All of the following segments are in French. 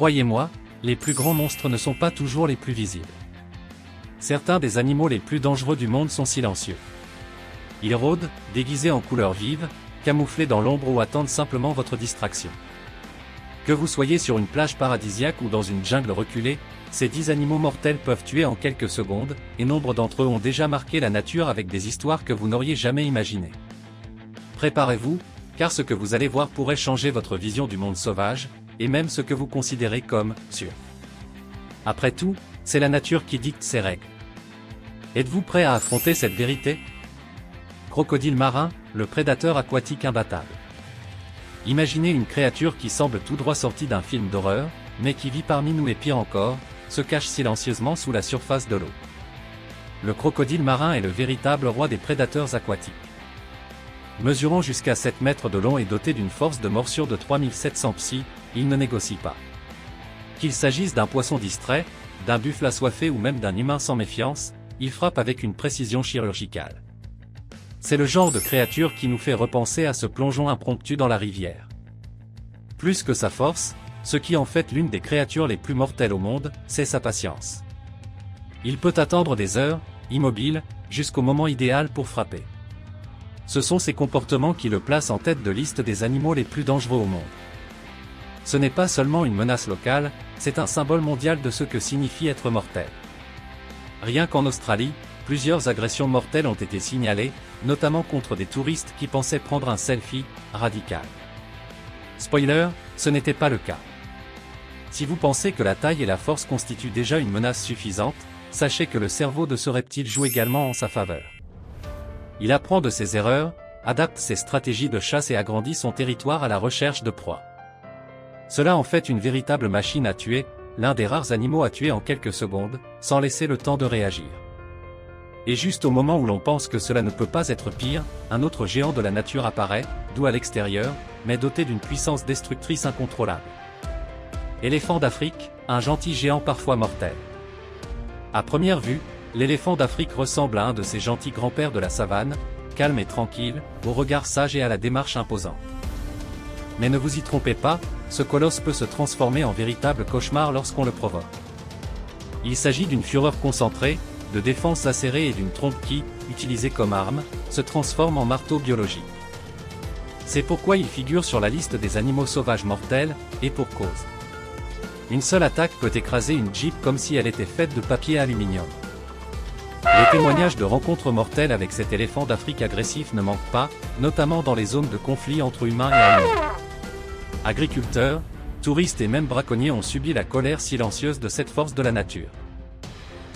Croyez-moi, les plus grands monstres ne sont pas toujours les plus visibles. Certains des animaux les plus dangereux du monde sont silencieux. Ils rôdent, déguisés en couleurs vives, camouflés dans l'ombre ou attendent simplement votre distraction. Que vous soyez sur une plage paradisiaque ou dans une jungle reculée, ces 10 animaux mortels peuvent tuer en quelques secondes, et nombre d'entre eux ont déjà marqué la nature avec des histoires que vous n'auriez jamais imaginées. Préparez-vous, car ce que vous allez voir pourrait changer votre vision du monde sauvage, et même ce que vous considérez comme « sûr ». Après tout, c'est la nature qui dicte ses règles. Êtes-vous prêt à affronter cette vérité? Crocodile marin, le prédateur aquatique imbattable. Imaginez une créature qui semble tout droit sortie d'un film d'horreur, mais qui vit parmi nous et pire encore, se cache silencieusement sous la surface de l'eau. Le crocodile marin est le véritable roi des prédateurs aquatiques. Mesurant jusqu'à 7 mètres de long et doté d'une force de morsure de 3700 psi, il ne négocie pas. Qu'il s'agisse d'un poisson distrait, d'un buffle assoiffé ou même d'un humain sans méfiance, il frappe avec une précision chirurgicale. C'est le genre de créature qui nous fait repenser à ce plongeon impromptu dans la rivière. Plus que sa force, ce qui en fait l'une des créatures les plus mortelles au monde, c'est sa patience. Il peut attendre des heures, immobile, jusqu'au moment idéal pour frapper. Ce sont ces comportements qui le placent en tête de liste des animaux les plus dangereux au monde. Ce n'est pas seulement une menace locale, c'est un symbole mondial de ce que signifie être mortel. Rien qu'en Australie, plusieurs agressions mortelles ont été signalées, notamment contre des touristes qui pensaient prendre un selfie radical. Spoiler, ce n'était pas le cas. Si vous pensez que la taille et la force constituent déjà une menace suffisante, sachez que le cerveau de ce reptile joue également en sa faveur. Il apprend de ses erreurs, adapte ses stratégies de chasse et agrandit son territoire à la recherche de proies. Cela en fait une véritable machine à tuer, l'un des rares animaux à tuer en quelques secondes, sans laisser le temps de réagir. Et juste au moment où l'on pense que cela ne peut pas être pire, un autre géant de la nature apparaît, doux à l'extérieur, mais doté d'une puissance destructrice incontrôlable. Éléphant d'Afrique, un gentil géant parfois mortel. À première vue, l'éléphant d'Afrique ressemble à un de ces gentils grands-pères de la savane, calme et tranquille, au regard sage et à la démarche imposante. Mais ne vous y trompez pas, ce colosse peut se transformer en véritable cauchemar lorsqu'on le provoque. Il s'agit d'une fureur concentrée, de défense acérée et d'une trompe qui, utilisée comme arme, se transforme en marteau biologique. C'est pourquoi il figure sur la liste des animaux sauvages mortels, et pour cause. Une seule attaque peut écraser une Jeep comme si elle était faite de papier aluminium. Les témoignages de rencontres mortelles avec cet éléphant d'Afrique agressif ne manquent pas, notamment dans les zones de conflit entre humains et animaux. Agriculteurs, touristes et même braconniers ont subi la colère silencieuse de cette force de la nature.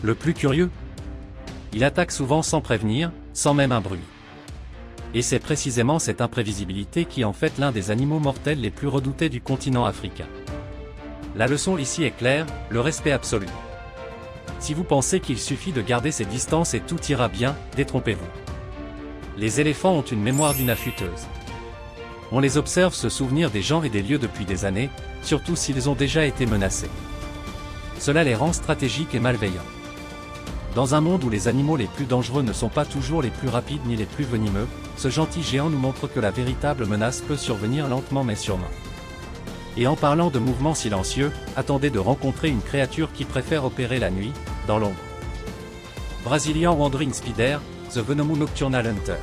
Le plus curieux? Il attaque souvent sans prévenir, sans même un bruit. Et c'est précisément cette imprévisibilité qui en fait l'un des animaux mortels les plus redoutés du continent africain. La leçon ici est claire, le respect absolu. Si vous pensez qu'il suffit de garder ses distances et tout ira bien, détrompez-vous. Les éléphants ont une mémoire d'une affûteuse. On les observe se souvenir des gens et des lieux depuis des années, surtout s'ils ont déjà été menacés. Cela les rend stratégiques et malveillants. Dans un monde où les animaux les plus dangereux ne sont pas toujours les plus rapides ni les plus venimeux, ce gentil géant nous montre que la véritable menace peut survenir lentement mais sûrement. Et en parlant de mouvements silencieux, attendez de rencontrer une créature qui préfère opérer la nuit, dans l'ombre. Brazilian Wandering Spider, The Venomous Nocturnal Hunter.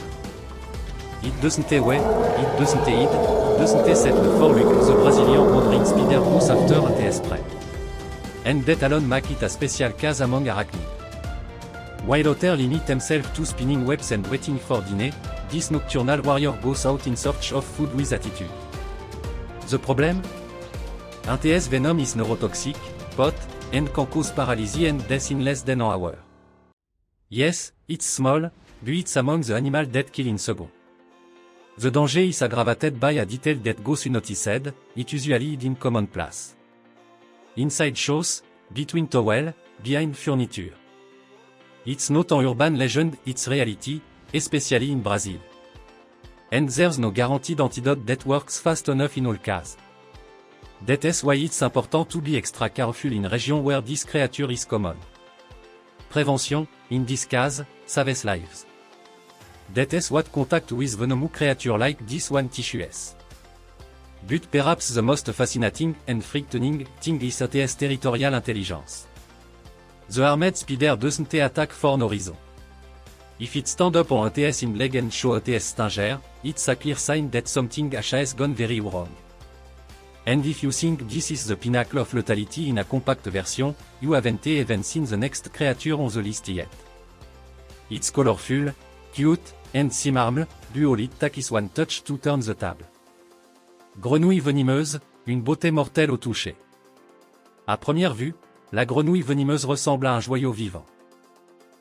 It doesn't way, it doesn't set the for look, the Brazilian Wandering Spider goes after a TS spray. And that alone make it a special case among arachnids. While others limit themselves to spinning webs and waiting for dinner, this nocturnal warrior goes out in search of food with attitude. The problem? Un TS venom is neurotoxic, pot, and can cause paralysis and death in less than an hour. Yes, it's small, but it's among the animal that kill in second. The danger is aggravated by a detail that goes unnoticed, it usually in common place. Inside shows, between towel, behind furniture. It's not an urban legend, it's reality, especially in Brazil. And there's no guaranteed antidote that works fast enough in all cases. That's why it's important to be extra careful in region where this creature is common. Prevention, in this case, saves lives. That's what contact with venomous creature like this one tissues. But perhaps the most fascinating and frightening thing is its territorial intelligence. The armed spider doesn't attack for no reason. If it stand up on its in leg and show its stinger, it's a clear sign that something has gone very wrong. And if you think this is the pinnacle of lethality in a compact version, you haven't even seen the next creature on the list yet. It's colorful, cute, and simple, do all it takes one touch to turn the table. Grenouille venimeuse, une beauté mortelle au toucher. À première vue, la grenouille venimeuse ressemble à un joyau vivant.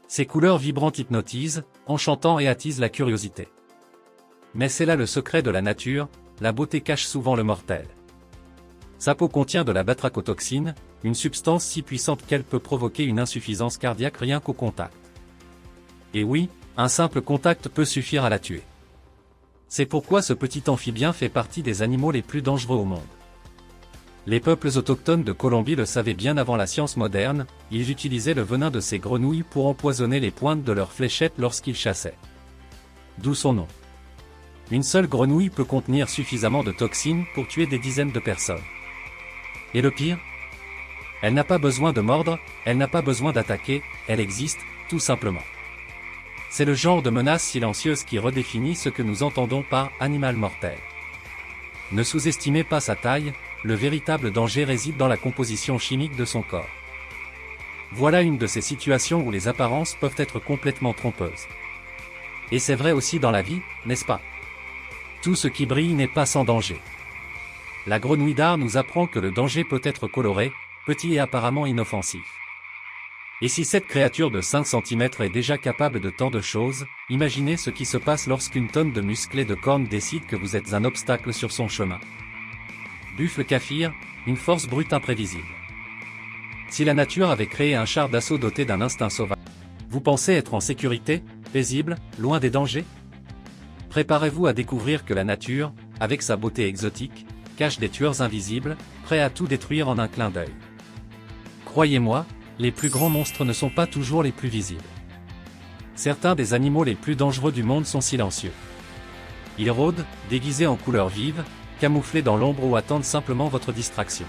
Ses couleurs vibrantes hypnotisent, enchantant et attisent la curiosité. Mais c'est là le secret de la nature, la beauté cache souvent le mortel. Sa peau contient de la batrachotoxine, une substance si puissante qu'elle peut provoquer une insuffisance cardiaque rien qu'au contact. Et oui, un simple contact peut suffire à la tuer. C'est pourquoi ce petit amphibien fait partie des animaux les plus dangereux au monde. Les peuples autochtones de Colombie le savaient bien avant la science moderne, ils utilisaient le venin de ces grenouilles pour empoisonner les pointes de leurs fléchettes lorsqu'ils chassaient. D'où son nom. Une seule grenouille peut contenir suffisamment de toxines pour tuer des dizaines de personnes. Et le pire ? Elle n'a pas besoin de mordre, elle n'a pas besoin d'attaquer, elle existe, tout simplement. C'est le genre de menace silencieuse qui redéfinit ce que nous entendons par « animal mortel ». Ne sous-estimez pas sa taille, le véritable danger réside dans la composition chimique de son corps. Voilà une de ces situations où les apparences peuvent être complètement trompeuses. Et c'est vrai aussi dans la vie, n'est-ce pas ? Tout ce qui brille n'est pas sans danger. La grenouille d'art nous apprend que le danger peut être coloré, petit et apparemment inoffensif. Et si cette créature de 5 cm est déjà capable de tant de choses, imaginez ce qui se passe lorsqu'une tonne de musclés de cornes décide que vous êtes un obstacle sur son chemin. Buffle Kaffir, une force brute imprévisible. Si la nature avait créé un char d'assaut doté d'un instinct sauvage, vous pensez être en sécurité, paisible, loin des dangers ? Préparez-vous à découvrir que la nature, avec sa beauté exotique, cache des tueurs invisibles, prêts à tout détruire en un clin d'œil. Croyez-moi, les plus grands monstres ne sont pas toujours les plus visibles. Certains des animaux les plus dangereux du monde sont silencieux. Ils rôdent, déguisés en couleurs vives, camouflés dans l'ombre ou attendent simplement votre distraction.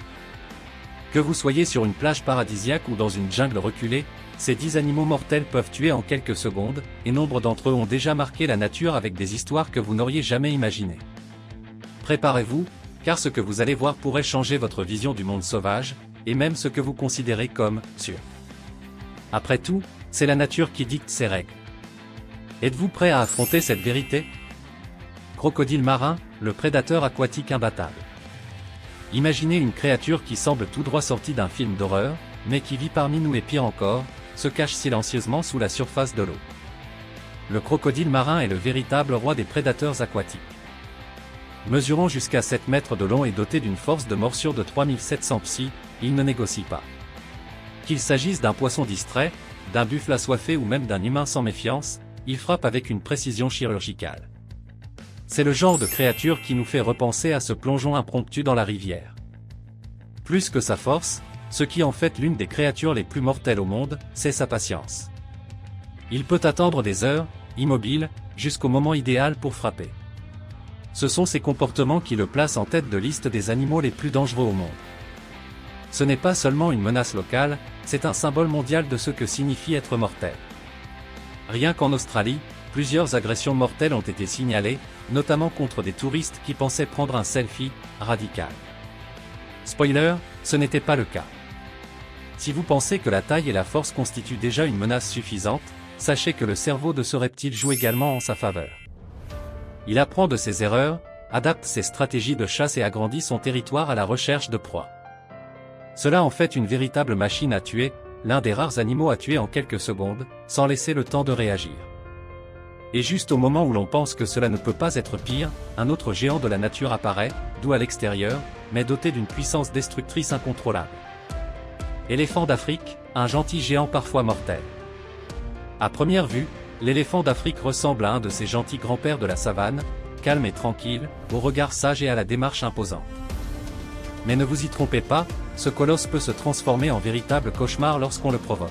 Que vous soyez sur une plage paradisiaque ou dans une jungle reculée, ces 10 animaux mortels peuvent tuer en quelques secondes, et nombre d'entre eux ont déjà marqué la nature avec des histoires que vous n'auriez jamais imaginées. Préparez-vous, car ce que vous allez voir pourrait changer votre vision du monde sauvage, et même ce que vous considérez comme « sûr ». Après tout, c'est la nature qui dicte ses règles. Êtes-vous prêt à affronter cette vérité ? Crocodile marin, le prédateur aquatique imbattable. Imaginez une créature qui semble tout droit sortie d'un film d'horreur, mais qui vit parmi nous et pire encore, se cache silencieusement sous la surface de l'eau. Le crocodile marin est le véritable roi des prédateurs aquatiques. Mesurant jusqu'à 7 mètres de long et doté d'une force de morsure de 3700 psi, il ne négocie pas. Qu'il s'agisse d'un poisson distrait, d'un buffle assoiffé ou même d'un humain sans méfiance, il frappe avec une précision chirurgicale. C'est le genre de créature qui nous fait repenser à ce plongeon impromptu dans la rivière. Plus que sa force, ce qui en fait l'une des créatures les plus mortelles au monde, c'est sa patience. Il peut attendre des heures, immobile, jusqu'au moment idéal pour frapper. Ce sont ces comportements qui le placent en tête de liste des animaux les plus dangereux au monde. Ce n'est pas seulement une menace locale, c'est un symbole mondial de ce que signifie être mortel. Rien qu'en Australie, plusieurs agressions mortelles ont été signalées, notamment contre des touristes qui pensaient prendre un selfie radical. Spoiler, ce n'était pas le cas. Si vous pensez que la taille et la force constituent déjà une menace suffisante, sachez que le cerveau de ce reptile joue également en sa faveur. Il apprend de ses erreurs, adapte ses stratégies de chasse et agrandit son territoire à la recherche de proies. Cela en fait une véritable machine à tuer, l'un des rares animaux à tuer en quelques secondes, sans laisser le temps de réagir. Et juste au moment où l'on pense que cela ne peut pas être pire, un autre géant de la nature apparaît, doux à l'extérieur, mais doté d'une puissance destructrice incontrôlable. Éléphant d'Afrique, un gentil géant parfois mortel. À première vue, l'éléphant d'Afrique ressemble à un de ces gentils grands-pères de la savane, calme et tranquille, au regard sage et à la démarche imposante. Mais ne vous y trompez pas, ce colosse peut se transformer en véritable cauchemar lorsqu'on le provoque.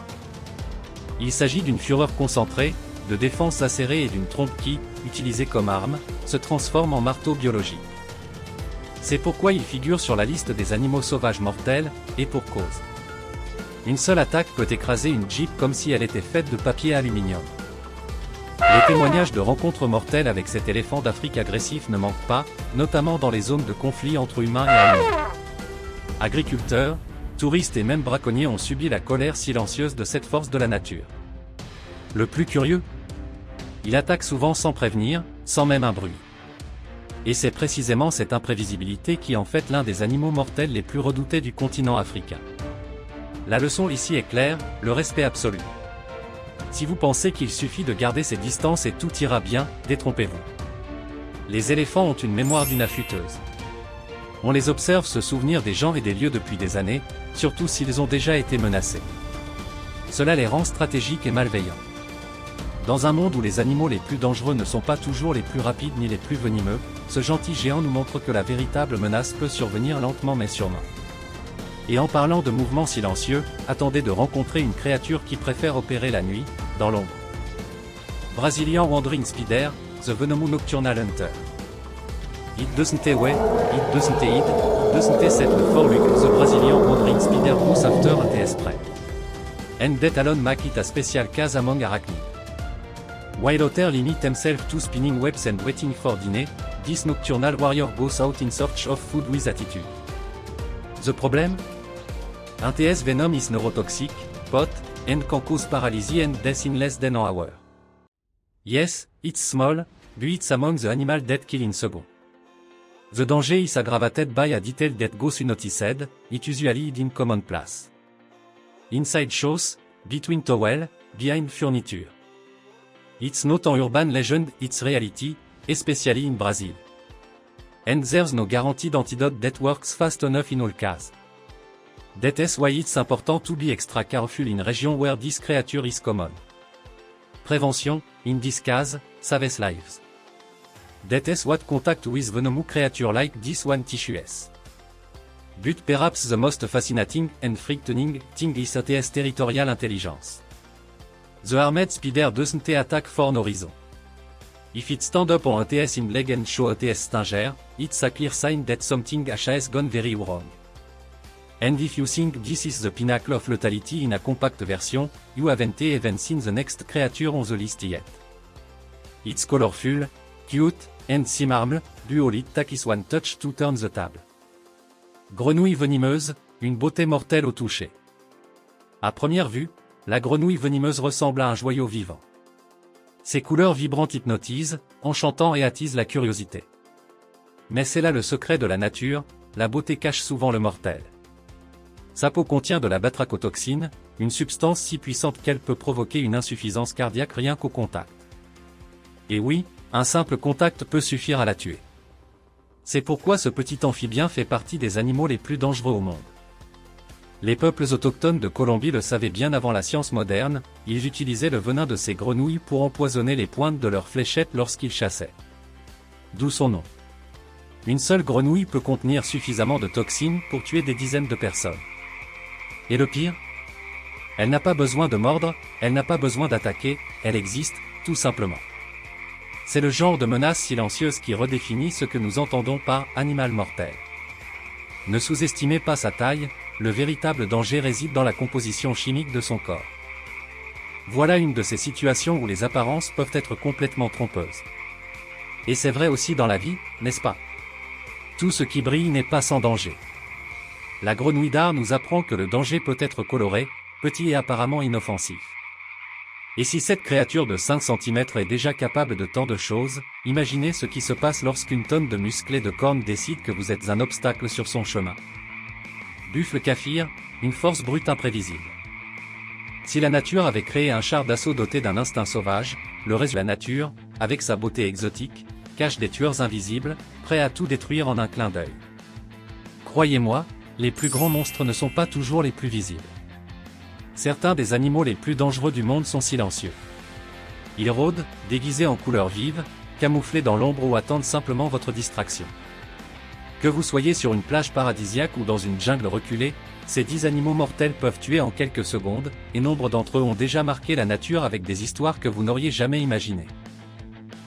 Il s'agit d'une fureur concentrée, de défense acérée et d'une trompe qui, utilisée comme arme, se transforme en marteau biologique. C'est pourquoi ils figurent sur la liste des animaux sauvages mortels, et pour cause. Une seule attaque peut écraser une Jeep comme si elle était faite de papier aluminium. Les témoignages de rencontres mortelles avec cet éléphant d'Afrique agressif ne manquent pas, notamment dans les zones de conflit entre humains et animaux. Agriculteurs, touristes et même braconniers ont subi la colère silencieuse de cette force de la nature. Le plus curieux, il attaque souvent sans prévenir, sans même un bruit. Et c'est précisément cette imprévisibilité qui en fait l'un des animaux mortels les plus redoutés du continent africain. La leçon ici est claire, le respect absolu. Si vous pensez qu'il suffit de garder ses distances et tout ira bien, détrompez-vous. Les éléphants ont une mémoire d'une affûteuse. On les observe se souvenir des gens et des lieux depuis des années, surtout s'ils ont déjà été menacés. Cela les rend stratégiques et malveillants. Dans un monde où les animaux les plus dangereux ne sont pas toujours les plus rapides ni les plus venimeux, ce gentil géant nous montre que la véritable menace peut survenir lentement mais sûrement. Et en parlant de mouvements silencieux, attendez de rencontrer une créature qui préfère opérer la nuit, dans l'ombre. Brazilian Wandering Spider, The Venomous Nocturnal Hunter. It doesn't way, it doesn't set the for Luke, the Brazilian Wandering Spider goes after a spray. And that alone make it a special case among arachnids. While others limit themselves to spinning webs and waiting for dinner, this nocturnal warrior goes out in search of food with attitude. The problem? NTS venom is neurotoxic, pot, and can cause paralysis and death in less than an hour. Yes, it's small, but it's among the animal that kill in second. The danger is aggravated by a detail that goes unnoticed, it usually is in common place. Inside shows, between towel, behind furniture. It's not an urban legend, it's reality, especially in Brazil. And there's no guaranteed antidote that works fast enough in all cases. That's why it's important to be extra careful in regions where this creature is common. Prevention, in this case, saves lives. That's what contact with venomous creature like this one teaches. But perhaps the most fascinating and frightening thing is ATS territorial intelligence. The armed spider doesn't attack for no reason. If it stand up on ATS in leg and show ATS stinger, it's a clear sign that something has gone very wrong. And if you think this is the pinnacle of lethality in a compact version, you haven't even seen the next creature on the list yet. It's colorful, cute, and simple, but all it takes one touch to turn the table. Grenouille venimeuse, une beauté mortelle au toucher. À première vue, la grenouille venimeuse ressemble à un joyau vivant. Ses couleurs vibrantes hypnotisent, enchantant et attisent la curiosité. Mais c'est là le secret de la nature, la beauté cache souvent le mortel. Sa peau contient de la batrachotoxine, une substance si puissante qu'elle peut provoquer une insuffisance cardiaque rien qu'au contact. Et oui, un simple contact peut suffire à la tuer. C'est pourquoi ce petit amphibien fait partie des animaux les plus dangereux au monde. Les peuples autochtones de Colombie le savaient bien avant la science moderne, ils utilisaient le venin de ces grenouilles pour empoisonner les pointes de leurs fléchettes lorsqu'ils chassaient. D'où son nom. Une seule grenouille peut contenir suffisamment de toxines pour tuer des dizaines de personnes. Et le pire? Elle n'a pas besoin de mordre, elle n'a pas besoin d'attaquer, elle existe, tout simplement. C'est le genre de menace silencieuse qui redéfinit ce que nous entendons par « animal mortel ». Ne sous-estimez pas sa taille, le véritable danger réside dans la composition chimique de son corps. Voilà une de ces situations où les apparences peuvent être complètement trompeuses. Et c'est vrai aussi dans la vie, n'est-ce pas? Tout ce qui brille n'est pas sans danger. La grenouille d'art nous apprend que le danger peut être coloré, petit et apparemment inoffensif. Et si cette créature de 5 cm est déjà capable de tant de choses, imaginez ce qui se passe lorsqu'une tonne de musclés de cornes décide que vous êtes un obstacle sur son chemin. Buffle Kaffir, une force brute imprévisible. Si la nature avait créé un char d'assaut doté d'un instinct sauvage, le reste de la nature, avec sa beauté exotique, cache des tueurs invisibles, prêts à tout détruire en un clin d'œil. Croyez-moi, les plus grands monstres ne sont pas toujours les plus visibles. Certains des animaux les plus dangereux du monde sont silencieux. Ils rôdent, déguisés en couleurs vives, camouflés dans l'ombre ou attendent simplement votre distraction. Que vous soyez sur une plage paradisiaque ou dans une jungle reculée, ces 10 animaux mortels peuvent tuer en quelques secondes, et nombre d'entre eux ont déjà marqué la nature avec des histoires que vous n'auriez jamais imaginées.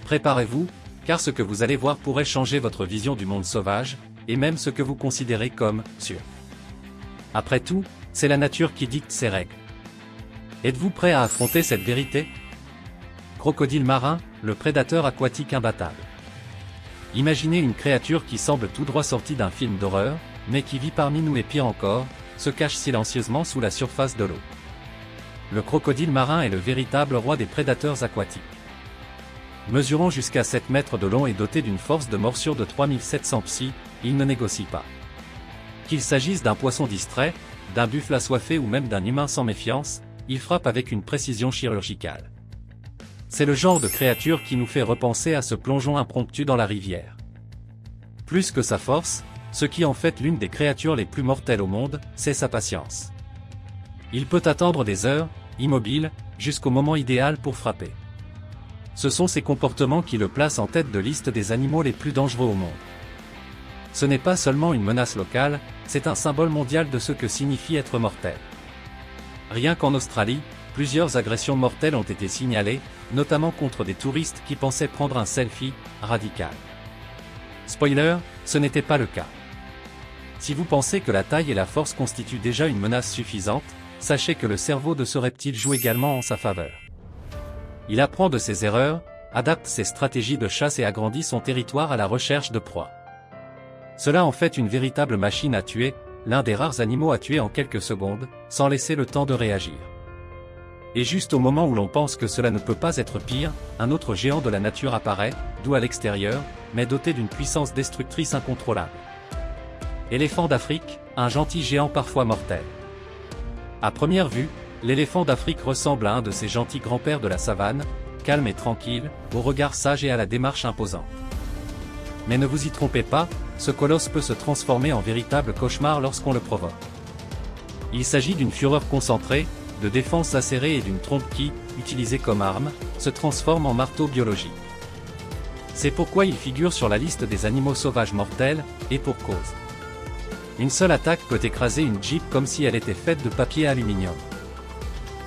Préparez-vous, car ce que vous allez voir pourrait changer votre vision du monde sauvage, et même ce que vous considérez comme sûr. Après tout, c'est la nature qui dicte ses règles. Êtes-vous prêt à affronter cette vérité? Crocodile marin, le prédateur aquatique imbattable. Imaginez une créature qui semble tout droit sortie d'un film d'horreur, mais qui vit parmi nous et pire encore, se cache silencieusement sous la surface de l'eau. Le crocodile marin est le véritable roi des prédateurs aquatiques. Mesurant jusqu'à 7 mètres de long et doté d'une force de morsure de 3700 psi, il ne négocie pas. Qu'il s'agisse d'un poisson distrait, d'un buffle assoiffé ou même d'un humain sans méfiance, il frappe avec une précision chirurgicale. C'est le genre de créature qui nous fait repenser à ce plongeon impromptu dans la rivière. Plus que sa force, ce qui en fait l'une des créatures les plus mortelles au monde, c'est sa patience. Il peut attendre des heures, immobile, jusqu'au moment idéal pour frapper. Ce sont ces comportements qui le placent en tête de liste des animaux les plus dangereux au monde. Ce n'est pas seulement une menace locale, c'est un symbole mondial de ce que signifie être mortel. Rien qu'en Australie, plusieurs agressions mortelles ont été signalées, notamment contre des touristes qui pensaient prendre un selfie radical. Spoiler, ce n'était pas le cas. Si vous pensez que la taille et la force constituent déjà une menace suffisante, sachez que le cerveau de ce reptile joue également en sa faveur. Il apprend de ses erreurs, adapte ses stratégies de chasse et agrandit son territoire à la recherche de proies. Cela en fait une véritable machine à tuer, l'un des rares animaux à tuer en quelques secondes, sans laisser le temps de réagir. Et juste au moment où l'on pense que cela ne peut pas être pire, un autre géant de la nature apparaît, doux à l'extérieur, mais doté d'une puissance destructrice incontrôlable. Éléphant d'Afrique, un gentil géant parfois mortel. À première vue, l'éléphant d'Afrique ressemble à un de ces gentils grands-pères de la savane, calme et tranquille, au regard sage et à la démarche imposante. Mais ne vous y trompez pas, ce colosse peut se transformer en véritable cauchemar lorsqu'on le provoque. Il s'agit d'une fureur concentrée, de défense acérée et d'une trompe qui, utilisée comme arme, se transforme en marteau biologique. C'est pourquoi il figure sur la liste des animaux sauvages mortels, et pour cause. Une seule attaque peut écraser une Jeep comme si elle était faite de papier aluminium.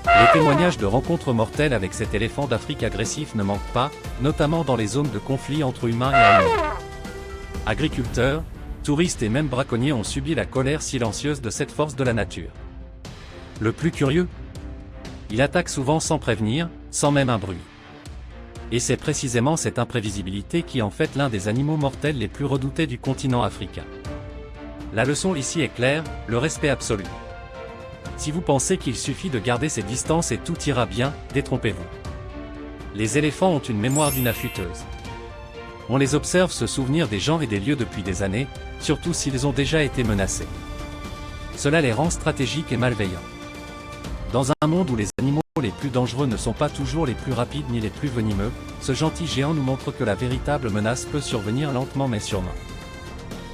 Les témoignages de rencontres mortelles avec cet éléphant d'Afrique agressif ne manquent pas, notamment dans les zones de conflit entre humains et animaux. Agriculteurs, touristes et même braconniers ont subi la colère silencieuse de cette force de la nature. Le plus curieux, il attaque souvent sans prévenir, sans même un bruit. Et c'est précisément cette imprévisibilité qui en fait l'un des animaux mortels les plus redoutés du continent africain. La leçon ici est claire, le respect absolu. Si vous pensez qu'il suffit de garder ses distances et tout ira bien, détrompez-vous. Les éléphants ont une mémoire d'une affûteuse. On les observe se souvenir des gens et des lieux depuis des années, surtout s'ils ont déjà été menacés. Cela les rend stratégiques et malveillants. Dans un monde où les animaux les plus dangereux ne sont pas toujours les plus rapides ni les plus venimeux, ce gentil géant nous montre que la véritable menace peut survenir lentement mais sûrement.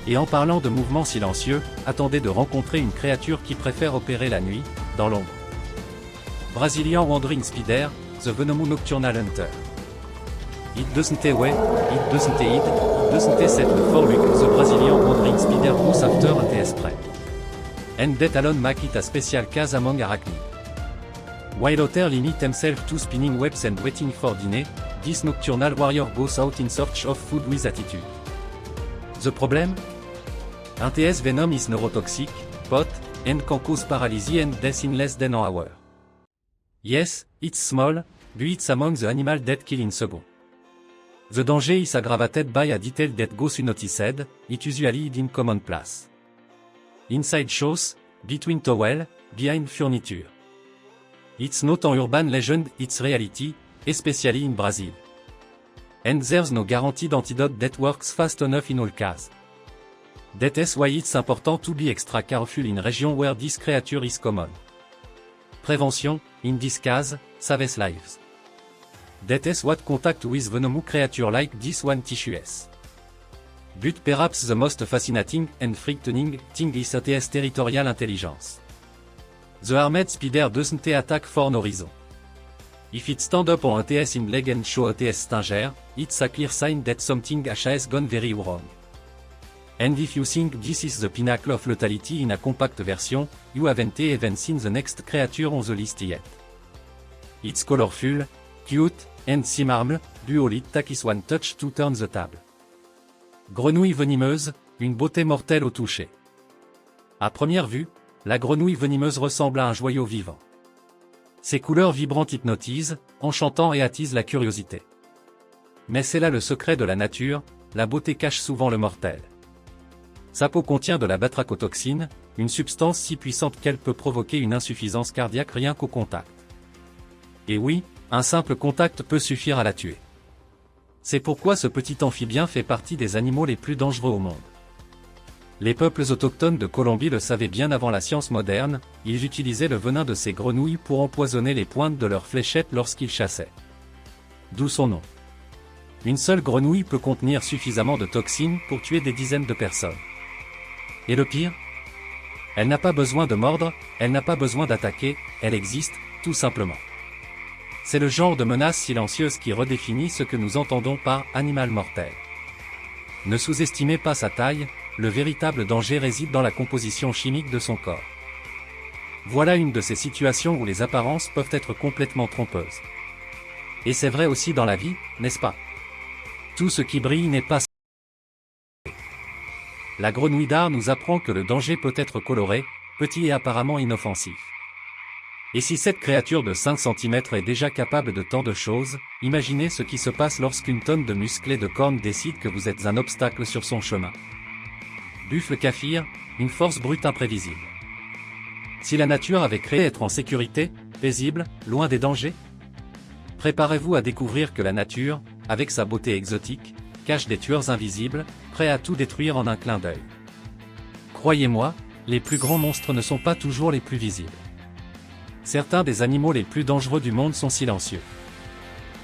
Et en parlant de mouvements silencieux, attendez de rencontrer une créature qui préfère opérer la nuit, dans l'ombre. Brazilian Wandering Spider, The Venomous Nocturnal Hunter. It doesn't way, it doesn't hide, it doesn't set for Luke, the Brazilian Wandering Spider goes after a TS spray. And that alone make it a special case among arachnids. While others limit themselves to spinning webs and waiting for dinner, this nocturnal warrior goes out in search of food with attitude. The problem? Un TS venom is neurotoxic, pot, and can cause paralysis and death in less than an hour. Yes, it's small, but it's among the animal that kill in second. The danger is aggravated by a detail that goes unnoticed, it usually hid in common place. Inside shows, between towel, behind furniture. It's not an urban legend, it's reality, especially in Brazil. And there's no guaranteed antidote that works fast enough in all cases. That's why it's important to be extra careful in regions where this creature is common. Prevention, in this case, saves lives. That's what contact with venomous creature like this one teaches. But perhaps the most fascinating and frightening thing is ATS territorial intelligence. The armed spider doesn't attack for no reason. If it stand up on ATS in leg and show ATS stinger, it's a clear sign that something has gone very wrong. And if you think this is the pinnacle of lethality in a compact version, you haven't even seen the next creature on the list yet. It's colorful, cute, and simple, but all it takes is one touch to turn the table. Grenouille venimeuse, une beauté mortelle au toucher. À première vue, la grenouille venimeuse ressemble à un joyau vivant. Ses couleurs vibrantes hypnotisent, enchantant et attisent la curiosité. Mais c'est là le secret de la nature, la beauté cache souvent le mortel. Sa peau contient de la batrachotoxine, une substance si puissante qu'elle peut provoquer une insuffisance cardiaque rien qu'au contact. Et oui, un simple contact peut suffire à la tuer. C'est pourquoi ce petit amphibien fait partie des animaux les plus dangereux au monde. Les peuples autochtones de Colombie le savaient bien avant la science moderne, ils utilisaient le venin de ces grenouilles pour empoisonner les pointes de leurs fléchettes lorsqu'ils chassaient. D'où son nom. Une seule grenouille peut contenir suffisamment de toxines pour tuer des dizaines de personnes. Et le pire ? Elle n'a pas besoin de mordre, elle n'a pas besoin d'attaquer, elle existe, tout simplement. C'est le genre de menace silencieuse qui redéfinit ce que nous entendons par « animal mortel ». Ne sous-estimez pas sa taille, le véritable danger réside dans la composition chimique de son corps. Voilà une de ces situations où les apparences peuvent être complètement trompeuses. Et c'est vrai aussi dans la vie, n'est-ce pas ? Tout ce qui brille n'est pas... La grenouille d'art nous apprend que le danger peut être coloré, petit et apparemment inoffensif. Et si cette créature de 5 cm est déjà capable de tant de choses, imaginez ce qui se passe lorsqu'une tonne de musclés de cornes décide que vous êtes un obstacle sur son chemin. Buffle Kaffir, une force brute imprévisible. Si la nature avait créé être en sécurité, paisible, loin des dangers, préparez-vous à découvrir que la nature, avec sa beauté exotique, cache des tueurs invisibles, prêts à tout détruire en un clin d'œil. Croyez-moi, les plus grands monstres ne sont pas toujours les plus visibles. Certains des animaux les plus dangereux du monde sont silencieux.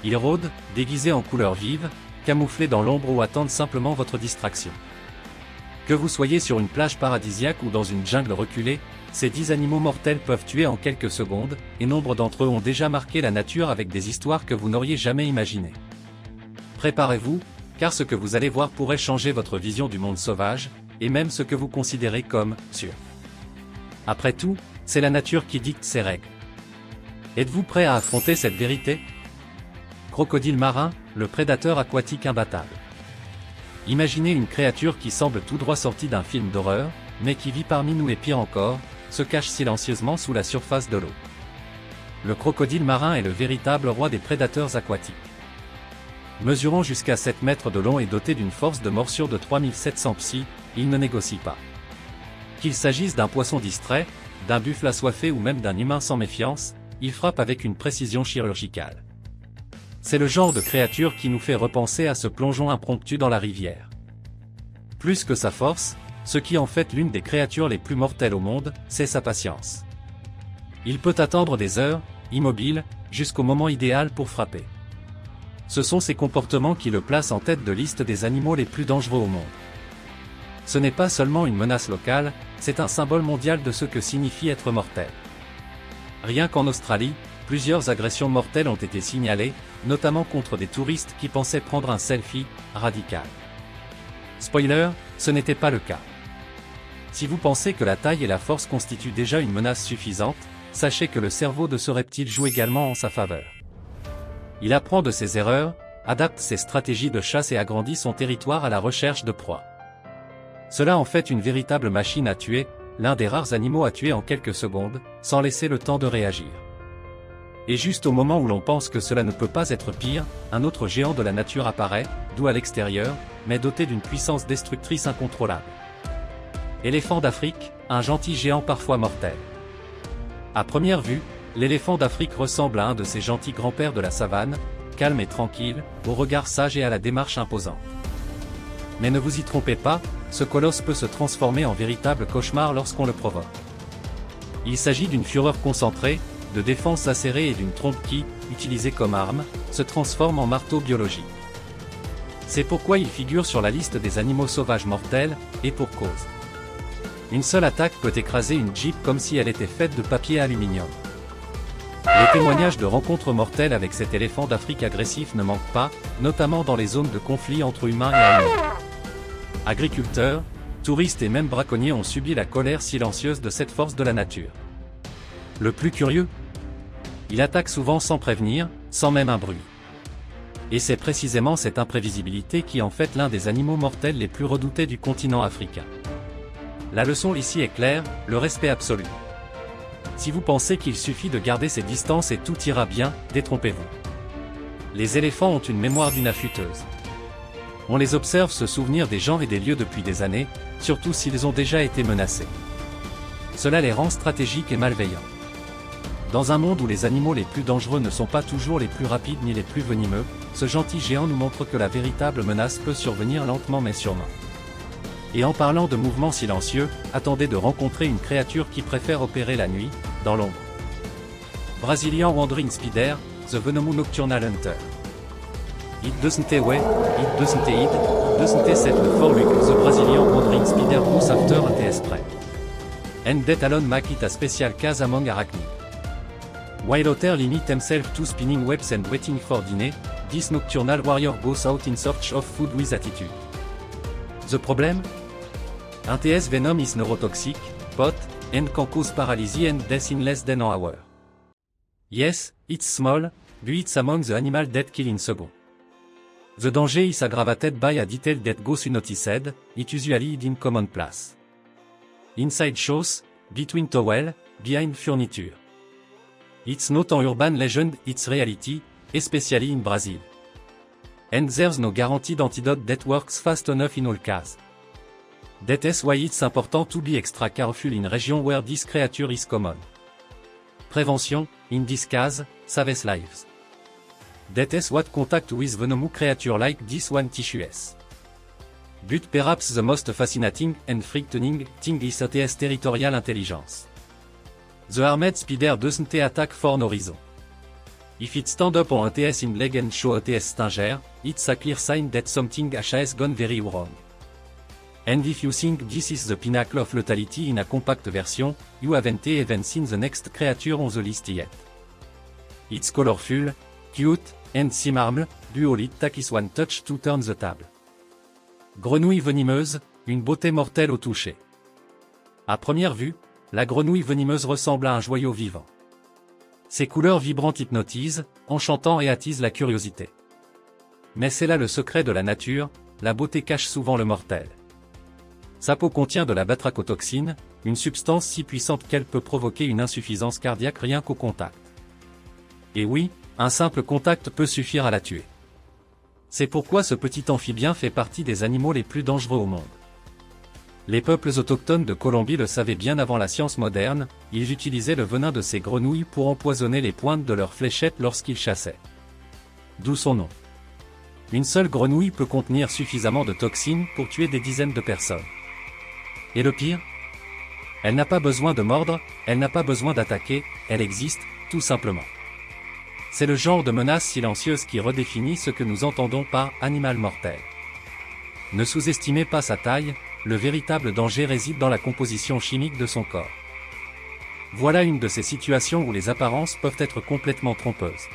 Ils rôdent, déguisés en couleurs vives, camouflés dans l'ombre ou attendent simplement votre distraction. Que vous soyez sur une plage paradisiaque ou dans une jungle reculée, ces 10 animaux mortels peuvent tuer en quelques secondes, et nombre d'entre eux ont déjà marqué la nature avec des histoires que vous n'auriez jamais imaginées. Préparez-vous, car ce que vous allez voir pourrait changer votre vision du monde sauvage, et même ce que vous considérez comme « sûr ». Après tout, c'est la nature qui dicte ses règles. Êtes-vous prêt à affronter cette vérité ? Crocodile marin, le prédateur aquatique imbattable. Imaginez une créature qui semble tout droit sortie d'un film d'horreur, mais qui vit parmi nous et pire encore, se cache silencieusement sous la surface de l'eau. Le crocodile marin est le véritable roi des prédateurs aquatiques. Mesurant jusqu'à 7 mètres de long et doté d'une force de morsure de 3700 psi, il ne négocie pas. Qu'il s'agisse d'un poisson distrait, d'un buffle assoiffé ou même d'un humain sans méfiance, il frappe avec une précision chirurgicale. C'est le genre de créature qui nous fait repenser à ce plongeon impromptu dans la rivière. Plus que sa force, ce qui en fait l'une des créatures les plus mortelles au monde, c'est sa patience. Il peut attendre des heures, immobile, jusqu'au moment idéal pour frapper. Ce sont ces comportements qui le placent en tête de liste des animaux les plus dangereux au monde. Ce n'est pas seulement une menace locale, c'est un symbole mondial de ce que signifie être mortel. Rien qu'en Australie, plusieurs agressions mortelles ont été signalées, notamment contre des touristes qui pensaient prendre un selfie radical. Spoiler, ce n'était pas le cas. Si vous pensez que la taille et la force constituent déjà une menace suffisante, sachez que le cerveau de ce reptile joue également en sa faveur. Il apprend de ses erreurs, adapte ses stratégies de chasse et agrandit son territoire à la recherche de proies. Cela en fait une véritable machine à tuer, l'un des rares animaux à tuer en quelques secondes, sans laisser le temps de réagir. Et juste au moment où l'on pense que cela ne peut pas être pire, un autre géant de la nature apparaît, doux à l'extérieur, mais doté d'une puissance destructrice incontrôlable. Éléphant d'Afrique, un gentil géant parfois mortel. À première vue, l'éléphant d'Afrique ressemble à un de ces gentils grands-pères de la savane, calme et tranquille, au regard sage et à la démarche imposante. Mais ne vous y trompez pas, ce colosse peut se transformer en véritable cauchemar lorsqu'on le provoque. Il s'agit d'une fureur concentrée, de défense acérée et d'une trompe qui, utilisée comme arme, se transforme en marteau biologique. C'est pourquoi il figure sur la liste des animaux sauvages mortels, et pour cause. Une seule attaque peut écraser une Jeep comme si elle était faite de papier aluminium. Les témoignages de rencontres mortelles avec cet éléphant d'Afrique agressif ne manquent pas, notamment dans les zones de conflit entre humains et animaux. Agriculteurs, touristes et même braconniers ont subi la colère silencieuse de cette force de la nature. Le plus curieux ? Il attaque souvent sans prévenir, sans même un bruit. Et c'est précisément cette imprévisibilité qui en fait l'un des animaux mortels les plus redoutés du continent africain. La leçon ici est claire, le respect absolu. Si vous pensez qu'il suffit de garder ses distances et tout ira bien, détrompez-vous. Les éléphants ont une mémoire d'une affûteuse. On les observe se souvenir des gens et des lieux depuis des années, surtout s'ils ont déjà été menacés. Cela les rend stratégiques et malveillants. Dans un monde où les animaux les plus dangereux ne sont pas toujours les plus rapides ni les plus venimeux, ce gentil géant nous montre que la véritable menace peut survenir lentement mais sûrement. Et en parlant de mouvements silencieux, attendez de rencontrer une créature qui préfère opérer la nuit, dans l'ombre. Brazilian Wandering Spider, The Venomous Nocturnal Hunter. It doesn't way, it doesn't set before look, the Brazilian Wandering Spider goes after a TS prey. And that alone make it a special case among arachnids. While others limit themselves to spinning webs and waiting for dinner, this nocturnal warrior goes out in search of food with attitude. The problem? Un TS venom is neurotoxic, pot, and can cause paralysis and death in less than an hour. Yes, it's small, but it's among the animal that kill in second. The danger is aggravated by a detail that goes unnoticed, it usually hid in common place. Inside shows, between towel, behind furniture. It's not an urban legend, it's reality, especially in Brazil. And there's no guaranteed antidote that works fast enough in all cases. That's why it's important to be extra careful in regions where this creature is common. Prevention, in this case, saves lives. That's what contact with venomous creature like this one teaches. But perhaps the most fascinating and frightening thing is ATS territorial intelligence. The armed spider doesn't attack for no reason. If it stand up on ATS in leg and show ATS stinger, it's a clear sign that something has gone very wrong. And if you think this is the pinnacle of lethality in a compact version, you haven't even seen the next creature on the list yet. It's colorful, cute, and simple, but all it takes is one touch to turn the table. Grenouille venimeuse, une beauté mortelle au toucher. À première vue, la grenouille venimeuse ressemble à un joyau vivant. Ses couleurs vibrantes hypnotisent, enchantant et attisent la curiosité. Mais c'est là le secret de la nature, la beauté cache souvent le mortel. Sa peau contient de la batrachotoxine, une substance si puissante qu'elle peut provoquer une insuffisance cardiaque rien qu'au contact. Et oui, un simple contact peut suffire à la tuer. C'est pourquoi ce petit amphibien fait partie des animaux les plus dangereux au monde. Les peuples autochtones de Colombie le savaient bien avant la science moderne, ils utilisaient le venin de ces grenouilles pour empoisonner les pointes de leurs fléchettes lorsqu'ils chassaient. D'où son nom. Une seule grenouille peut contenir suffisamment de toxines pour tuer des dizaines de personnes. Et le pire? Elle n'a pas besoin de mordre, elle n'a pas besoin d'attaquer, elle existe, tout simplement. C'est le genre de menace silencieuse qui redéfinit ce que nous entendons par « animal mortel ». Ne sous-estimez pas sa taille, le véritable danger réside dans la composition chimique de son corps. Voilà une de ces situations où les apparences peuvent être complètement trompeuses.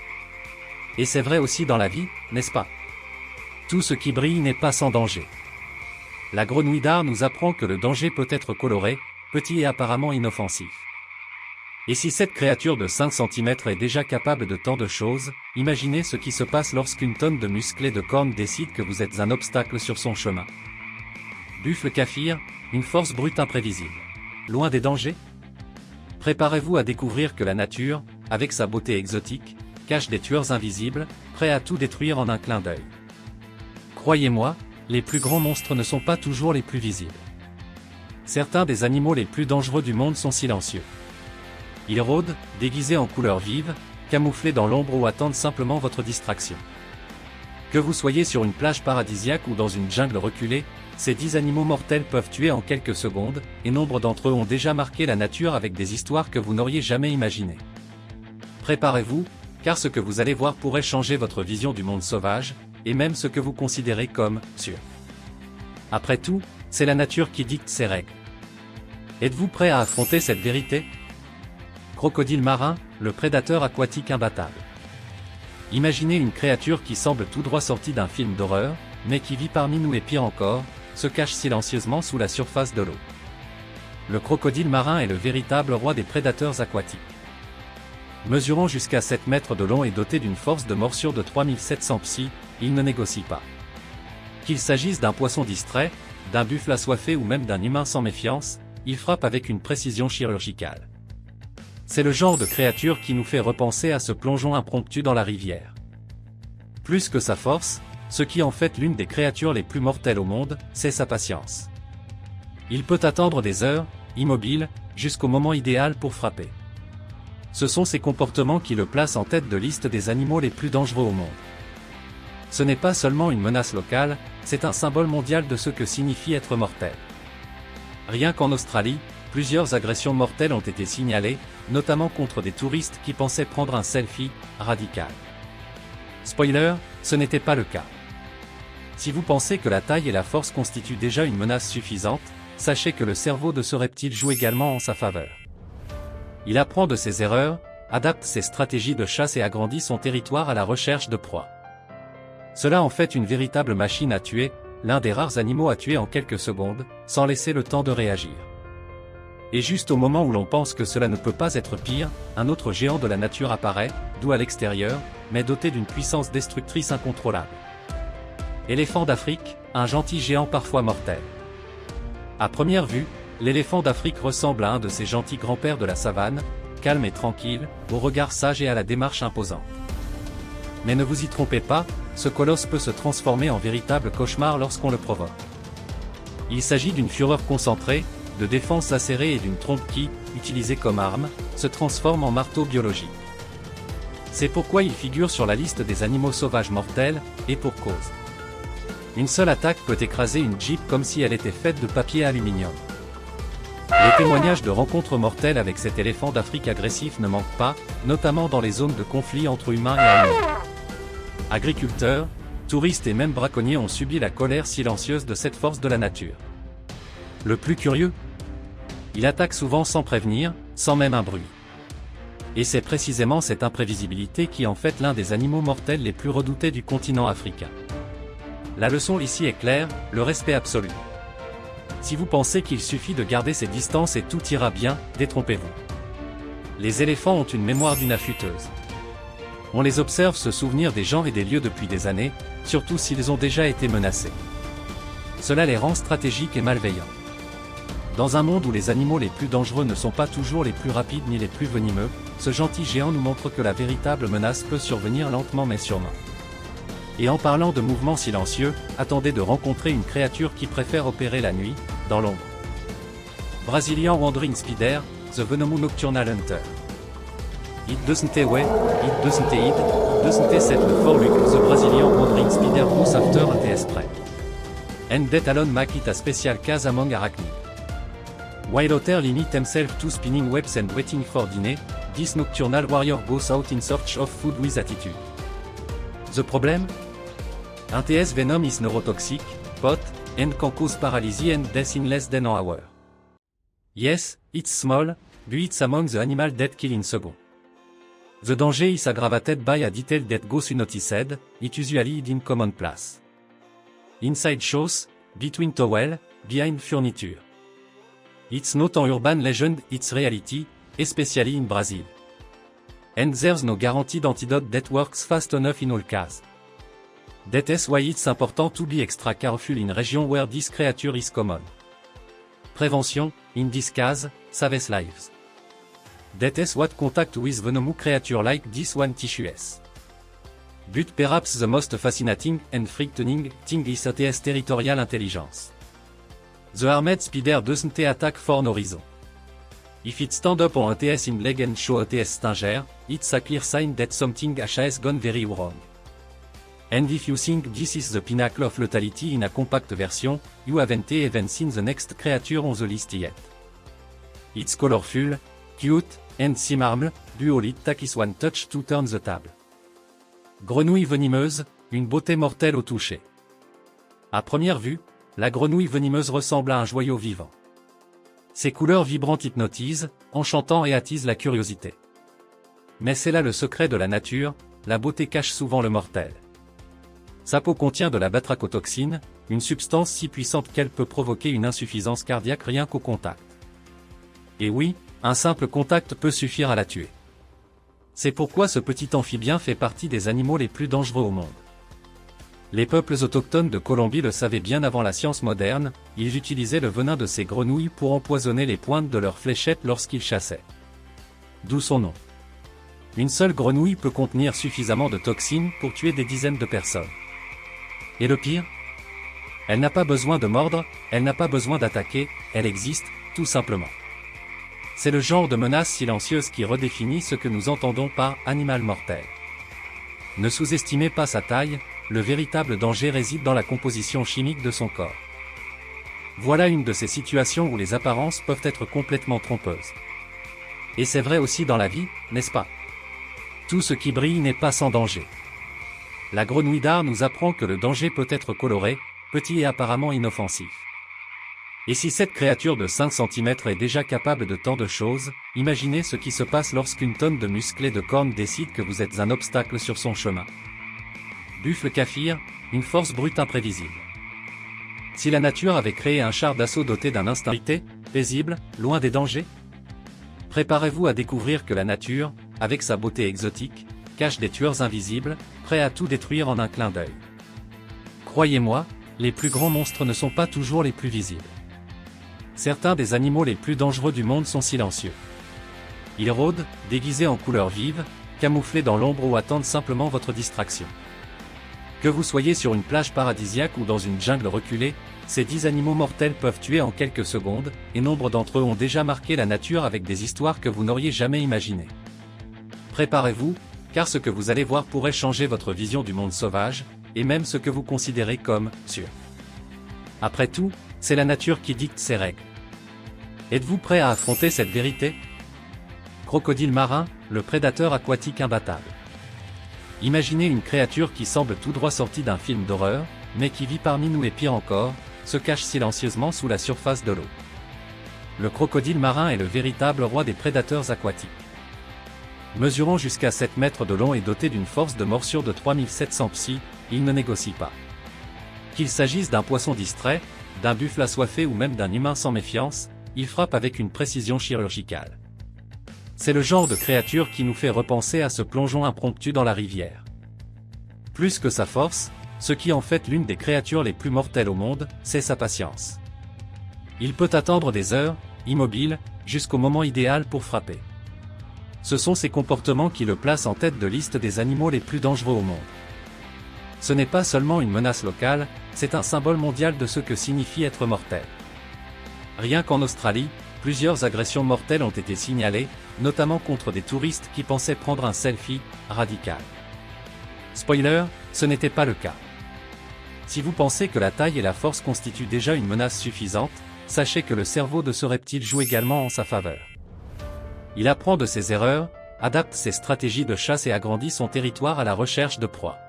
Et c'est vrai aussi dans la vie, n'est-ce pas? Tout ce qui brille n'est pas sans danger. La grenouille d'art nous apprend que le danger peut être coloré, petit et apparemment inoffensif. Et si cette créature de 5 cm est déjà capable de tant de choses, imaginez ce qui se passe lorsqu'une tonne de musclés de cornes décide que vous êtes un obstacle sur son chemin. Buffle Kaffir, une force brute imprévisible. Loin des dangers? Préparez-vous à découvrir que la nature, avec sa beauté exotique, cache des tueurs invisibles, prêts à tout détruire en un clin d'œil. Croyez-moi, les plus grands monstres ne sont pas toujours les plus visibles. Certains des animaux les plus dangereux du monde sont silencieux. Ils rôdent, déguisés en couleurs vives, camouflés dans l'ombre ou attendent simplement votre distraction. Que vous soyez sur une plage paradisiaque ou dans une jungle reculée, ces 10 animaux mortels peuvent tuer en quelques secondes, et nombre d'entre eux ont déjà marqué la nature avec des histoires que vous n'auriez jamais imaginées. Préparez-vous, car ce que vous allez voir pourrait changer votre vision du monde sauvage, et même ce que vous considérez comme « sûr ». Après tout, c'est la nature qui dicte ses règles. Êtes-vous prêt à affronter cette vérité? Crocodile marin, le prédateur aquatique imbattable. Imaginez une créature qui semble tout droit sortie d'un film d'horreur, mais qui vit parmi nous et pire encore, se cache silencieusement sous la surface de l'eau. Le crocodile marin est le véritable roi des prédateurs aquatiques. Mesurant jusqu'à 7 mètres de long et doté d'une force de morsure de 3700 psi, il ne négocie pas. Qu'il s'agisse d'un poisson distrait, d'un buffle assoiffé ou même d'un humain sans méfiance, il frappe avec une précision chirurgicale. C'est le genre de créature qui nous fait repenser à ce plongeon impromptu dans la rivière. Plus que sa force, ce qui en fait l'une des créatures les plus mortelles au monde, c'est sa patience. Il peut attendre des heures, immobile, jusqu'au moment idéal pour frapper. Ce sont ces comportements qui le placent en tête de liste des animaux les plus dangereux au monde. Ce n'est pas seulement une menace locale, c'est un symbole mondial de ce que signifie être mortel. Rien qu'en Australie, plusieurs agressions mortelles ont été signalées, notamment contre des touristes qui pensaient prendre un selfie radical. Spoiler, ce n'était pas le cas. Si vous pensez que la taille et la force constituent déjà une menace suffisante, sachez que le cerveau de ce reptile joue également en sa faveur. Il apprend de ses erreurs, adapte ses stratégies de chasse et agrandit son territoire à la recherche de proies. Cela en fait une véritable machine à tuer, l'un des rares animaux à tuer en quelques secondes, sans laisser le temps de réagir. Et juste au moment où l'on pense que cela ne peut pas être pire, un autre géant de la nature apparaît, doux à l'extérieur, mais doté d'une puissance destructrice incontrôlable. Éléphant d'Afrique, un gentil géant parfois mortel. À première vue, l'éléphant d'Afrique ressemble à un de ces gentils grands-pères de la savane, calme et tranquille, au regard sage et à la démarche imposante. Mais ne vous y trompez pas, ce colosse peut se transformer en véritable cauchemar lorsqu'on le provoque. Il s'agit d'une fureur concentrée, de défense acérée et d'une trompe qui, utilisée comme arme, se transforme en marteau biologique. C'est pourquoi il figure sur la liste des animaux sauvages mortels, et pour cause. Une seule attaque peut écraser une Jeep comme si elle était faite de papier aluminium. Les témoignages de rencontres mortelles avec cet éléphant d'Afrique agressif ne manquent pas, notamment dans les zones de conflit entre humains et animaux. Agriculteurs, touristes et même braconniers ont subi la colère silencieuse de cette force de la nature. Le plus curieux, il attaque souvent sans prévenir, sans même un bruit. Et c'est précisément cette imprévisibilité qui en fait l'un des animaux mortels les plus redoutés du continent africain. La leçon ici est claire, le respect absolu. Si vous pensez qu'il suffit de garder ses distances et tout ira bien, détrompez-vous. Les éléphants ont une mémoire d'une affûteuse. On les observe se souvenir des gens et des lieux depuis des années, surtout s'ils ont déjà été menacés. Cela les rend stratégiques et malveillants. Dans un monde où les animaux les plus dangereux ne sont pas toujours les plus rapides ni les plus venimeux, ce gentil géant nous montre que la véritable menace peut survenir lentement mais sûrement. Et en parlant de mouvements silencieux, attendez de rencontrer une créature qui préfère opérer la nuit, dans l'ombre. Brazilian Wandering Spider, The Venomous Nocturnal Hunter. It doesn't way, it doesn't set before look, the Brazilian Wandering Spider goes after a TS prey. And that alone make it a special case among arachnids. While others limit themselves to spinning webs and waiting for dinner, this nocturnal warrior goes out in search of food with attitude. The problem? Un TS venom is neurotoxic, pot, and can cause paralysis and death in less than an hour. Yes, it's small, but it's among the animal that kill in second. The danger is aggravated by a detail that goes unnoticed, it usually is in common place. Inside shows, between towel, behind furniture. It's not an urban legend, it's reality, especially in Brazil. And there's no guaranteed antidote that works fast enough in all cases. That's why it's important to be extra careful in region where this creature is common. Prevention, in this case, saves lives. That's what contact with venomous creature like this one teaches. But perhaps the most fascinating and frightening thing is ATS territorial intelligence. The armed spider doesn't attack for no reason. If it stand up on ATS in leg and show ATS stinger, it's a clear sign that something has gone very wrong. And if you think this is the pinnacle of lethality in a compact version, you haven't even seen the next creature on the list yet. It's colorful, cute, and simple, but all it takes is one touch to turn the table. Grenouille venimeuse, une beauté mortelle au toucher. À première vue, la grenouille venimeuse ressemble à un joyau vivant. Ses couleurs vibrantes hypnotisent, enchantant et attisent la curiosité. Mais c'est là le secret de la nature, la beauté cache souvent le mortel. Sa peau contient de la batrachotoxine, une substance si puissante qu'elle peut provoquer une insuffisance cardiaque rien qu'au contact. Et oui, un simple contact peut suffire à la tuer. C'est pourquoi ce petit amphibien fait partie des animaux les plus dangereux au monde. Les peuples autochtones de Colombie le savaient bien avant la science moderne, ils utilisaient le venin de ces grenouilles pour empoisonner les pointes de leurs fléchettes lorsqu'ils chassaient. D'où son nom. Une seule grenouille peut contenir suffisamment de toxines pour tuer des dizaines de personnes. Et le pire ? Elle n'a pas besoin de mordre, elle n'a pas besoin d'attaquer, elle existe, tout simplement. C'est le genre de menace silencieuse qui redéfinit ce que nous entendons par « animal mortel ». Ne sous-estimez pas sa taille, le véritable danger réside dans la composition chimique de son corps. Voilà une de ces situations où les apparences peuvent être complètement trompeuses. Et c'est vrai aussi dans la vie, n'est-ce pas ? Tout ce qui brille n'est pas sans danger. La grenouille d'art nous apprend que le danger peut être coloré, petit et apparemment inoffensif. Et si cette créature de 5 cm est déjà capable de tant de choses, imaginez ce qui se passe lorsqu'une tonne de musclés de cornes décide que vous êtes un obstacle sur son chemin. Buffle Kaffir, une force brute imprévisible. Si la nature avait créé un char d'assaut doté d'un instinct paisible, loin des dangers, préparez-vous à découvrir que la nature, avec sa beauté exotique, cache des tueurs invisibles, prêts à tout détruire en un clin d'œil. Croyez-moi, les plus grands monstres ne sont pas toujours les plus visibles. Certains des animaux les plus dangereux du monde sont silencieux. Ils rôdent, déguisés en couleurs vives, camouflés dans l'ombre ou attendent simplement votre distraction. Que vous soyez sur une plage paradisiaque ou dans une jungle reculée, ces 10 animaux mortels peuvent tuer en quelques secondes, et nombre d'entre eux ont déjà marqué la nature avec des histoires que vous n'auriez jamais imaginées. Préparez-vous, car ce que vous allez voir pourrait changer votre vision du monde sauvage, et même ce que vous considérez comme « sûr ». Après tout, c'est la nature qui dicte ses règles. Êtes-vous prêt à affronter cette vérité ? Crocodile marin, le prédateur aquatique imbattable. Imaginez une créature qui semble tout droit sortie d'un film d'horreur, mais qui vit parmi nous et pire encore, se cache silencieusement sous la surface de l'eau. Le crocodile marin est le véritable roi des prédateurs aquatiques. Mesurant jusqu'à 7 mètres de long et doté d'une force de morsure de 3700 psi, il ne négocie pas. Qu'il s'agisse d'un poisson distrait, d'un buffle assoiffé ou même d'un humain sans méfiance, il frappe avec une précision chirurgicale. C'est le genre de créature qui nous fait repenser à ce plongeon impromptu dans la rivière. Plus que sa force, ce qui en fait l'une des créatures les plus mortelles au monde, c'est sa patience. Il peut attendre des heures, immobile, jusqu'au moment idéal pour frapper. Ce sont ces comportements qui le placent en tête de liste des animaux les plus dangereux au monde. Ce n'est pas seulement une menace locale, c'est un symbole mondial de ce que signifie être mortel. Rien qu'en Australie, plusieurs agressions mortelles ont été signalées, notamment contre des touristes qui pensaient prendre un selfie radical. Spoiler, ce n'était pas le cas. Si vous pensez que la taille et la force constituent déjà une menace suffisante, sachez que le cerveau de ce reptile joue également en sa faveur. Il apprend de ses erreurs, adapte ses stratégies de chasse et agrandit son territoire à la recherche de proies.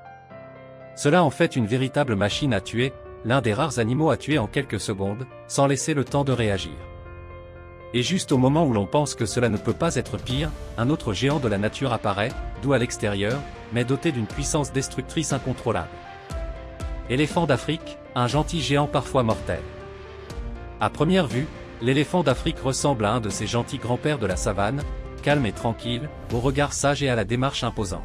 Cela en fait une véritable machine à tuer, l'un des rares animaux à tuer en quelques secondes, sans laisser le temps de réagir. Et juste au moment où l'on pense que cela ne peut pas être pire, un autre géant de la nature apparaît, doux à l'extérieur, mais doté d'une puissance destructrice incontrôlable. Éléphant d'Afrique, un gentil géant parfois mortel. À première vue, l'éléphant d'Afrique ressemble à un de ces gentils grands-pères de la savane, calme et tranquille, au regard sage et à la démarche imposante.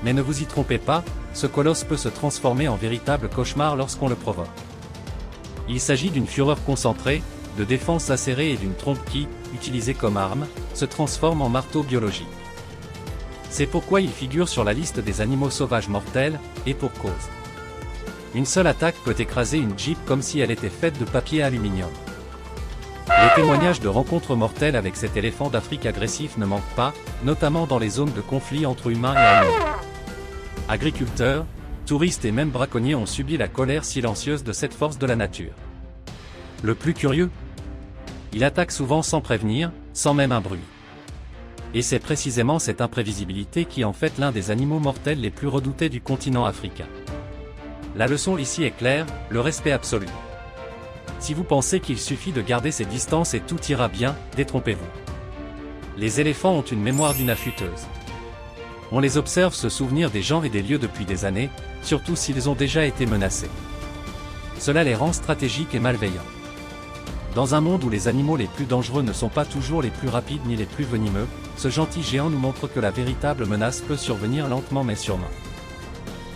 Mais ne vous y trompez pas, ce colosse peut se transformer en véritable cauchemar lorsqu'on le provoque. Il s'agit d'une fureur concentrée, de défense acérée et d'une trompe qui, utilisée comme arme, se transforme en marteau biologique. C'est pourquoi il figure sur la liste des animaux sauvages mortels, et pour cause. Une seule attaque peut écraser une Jeep comme si elle était faite de papier aluminium. Les témoignages de rencontres mortelles avec cet éléphant d'Afrique agressif ne manquent pas, notamment dans les zones de conflit entre humains et animaux. Agriculteurs, touristes et même braconniers ont subi la colère silencieuse de cette force de la nature. Le plus curieux ? Il attaque souvent sans prévenir, sans même un bruit. Et c'est précisément cette imprévisibilité qui en fait l'un des animaux mortels les plus redoutés du continent africain. La leçon ici est claire, le respect absolu. Si vous pensez qu'il suffit de garder ses distances et tout ira bien, détrompez-vous. Les éléphants ont une mémoire d'une affûteuse. On les observe se souvenir des gens et des lieux depuis des années, surtout s'ils ont déjà été menacés. Cela les rend stratégiques et malveillants. Dans un monde où les animaux les plus dangereux ne sont pas toujours les plus rapides ni les plus venimeux, ce gentil géant nous montre que la véritable menace peut survenir lentement mais sûrement.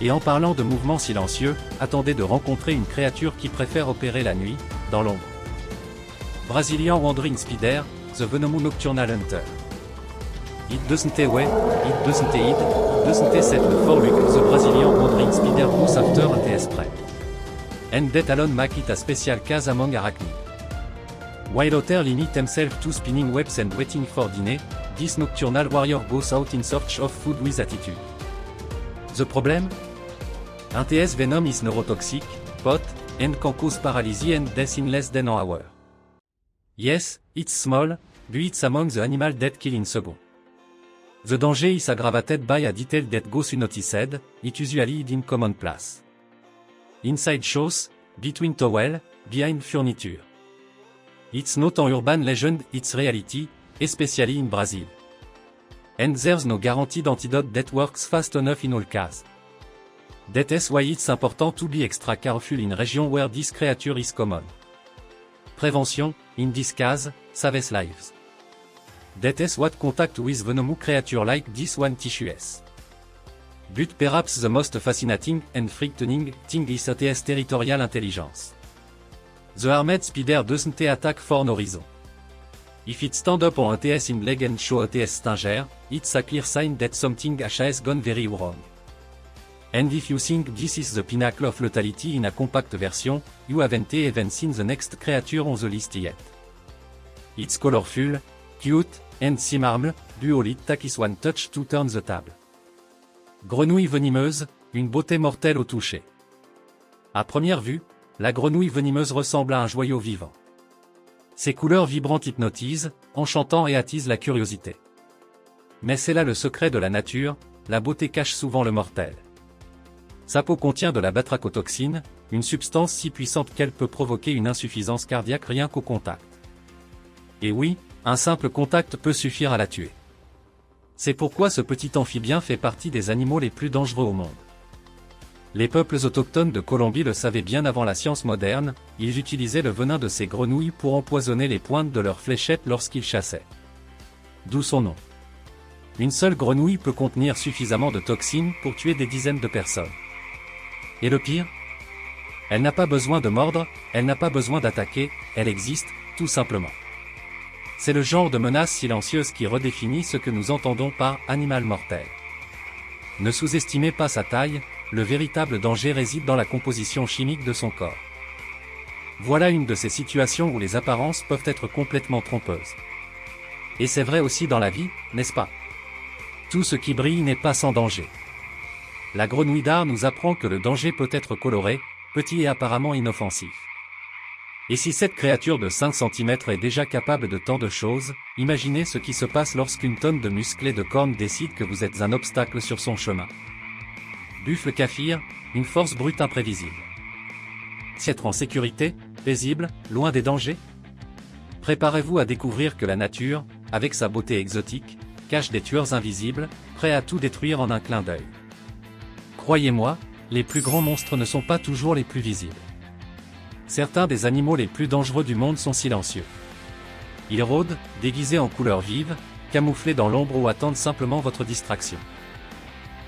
Et en parlant de mouvements silencieux, attendez de rencontrer une créature qui préfère opérer la nuit, dans l'ombre. Brazilian Wandering Spider, The Venomous Nocturnal Hunter. It doesn't away, it doesn't hide, it doesn't set before look the Brazilian Wandering Spider goes after a TS spray. And that alone make it a special case among arachnids. While others limit themselves to spinning webs and waiting for dinner, this nocturnal warrior goes out in search of food with attitude. The problem? Un TS venom is neurotoxic, pot, and can cause paralysis and death in less than an hour. Yes, it's small, but it's among the animal that kill in second. The danger is aggravated by a detail that goes unnoticed, it usually hid in common place. Inside shows, between towel, behind furniture. It's not an urban legend, it's reality, especially in Brazil. And there's no guaranteed antidote that works fast enough in all cases. That's why it's important to be extra careful in regions where this creature is common. Prevention, in this case, saves lives. That's what contact with venomous creature like this one teaches. But perhaps the most fascinating and frightening thing is ATS territorial intelligence. The armed spider doesn't attack for no reason. If it stand up on ATS in leg and show ATS stinger, it's a clear sign that something has gone very wrong. And if you think this is the pinnacle of lethality in a compact version, you haven't even seen the next creature on the list yet. It's colorful, cute, and simple, but all it takes is one touch to turn the table. Grenouille venimeuse, une beauté mortelle au toucher. À première vue, la grenouille venimeuse ressemble à un joyau vivant. Ses couleurs vibrantes hypnotisent, enchantant et attisent la curiosité. Mais c'est là le secret de la nature, la beauté cache souvent le mortel. Sa peau contient de la batrachotoxine, une substance si puissante qu'elle peut provoquer une insuffisance cardiaque rien qu'au contact. Et oui, un simple contact peut suffire à la tuer. C'est pourquoi ce petit amphibien fait partie des animaux les plus dangereux au monde. Les peuples autochtones de Colombie le savaient bien avant la science moderne, ils utilisaient le venin de ces grenouilles pour empoisonner les pointes de leurs fléchettes lorsqu'ils chassaient. D'où son nom. Une seule grenouille peut contenir suffisamment de toxines pour tuer des dizaines de personnes. Et le pire? Elle n'a pas besoin de mordre, elle n'a pas besoin d'attaquer, elle existe, tout simplement. C'est le genre de menace silencieuse qui redéfinit ce que nous entendons par « animal mortel ». Ne sous-estimez pas sa taille, le véritable danger réside dans la composition chimique de son corps. Voilà une de ces situations où les apparences peuvent être complètement trompeuses. Et c'est vrai aussi dans la vie, n'est-ce pas? Tout ce qui brille n'est pas sans danger. La grenouille d'art nous apprend que le danger peut être coloré, petit et apparemment inoffensif. Et si cette créature de 5 cm est déjà capable de tant de choses, imaginez ce qui se passe lorsqu'une tonne de musclés de cornes décide que vous êtes un obstacle sur son chemin. Buffle Kaffir, une force brute imprévisible. Être en sécurité, paisible, loin des dangers? Préparez-vous à découvrir que la nature, avec sa beauté exotique, cache des tueurs invisibles, prêts à tout détruire en un clin d'œil. Croyez-moi, les plus grands monstres ne sont pas toujours les plus visibles. Certains des animaux les plus dangereux du monde sont silencieux. Ils rôdent, déguisés en couleurs vives, camouflés dans l'ombre ou attendent simplement votre distraction.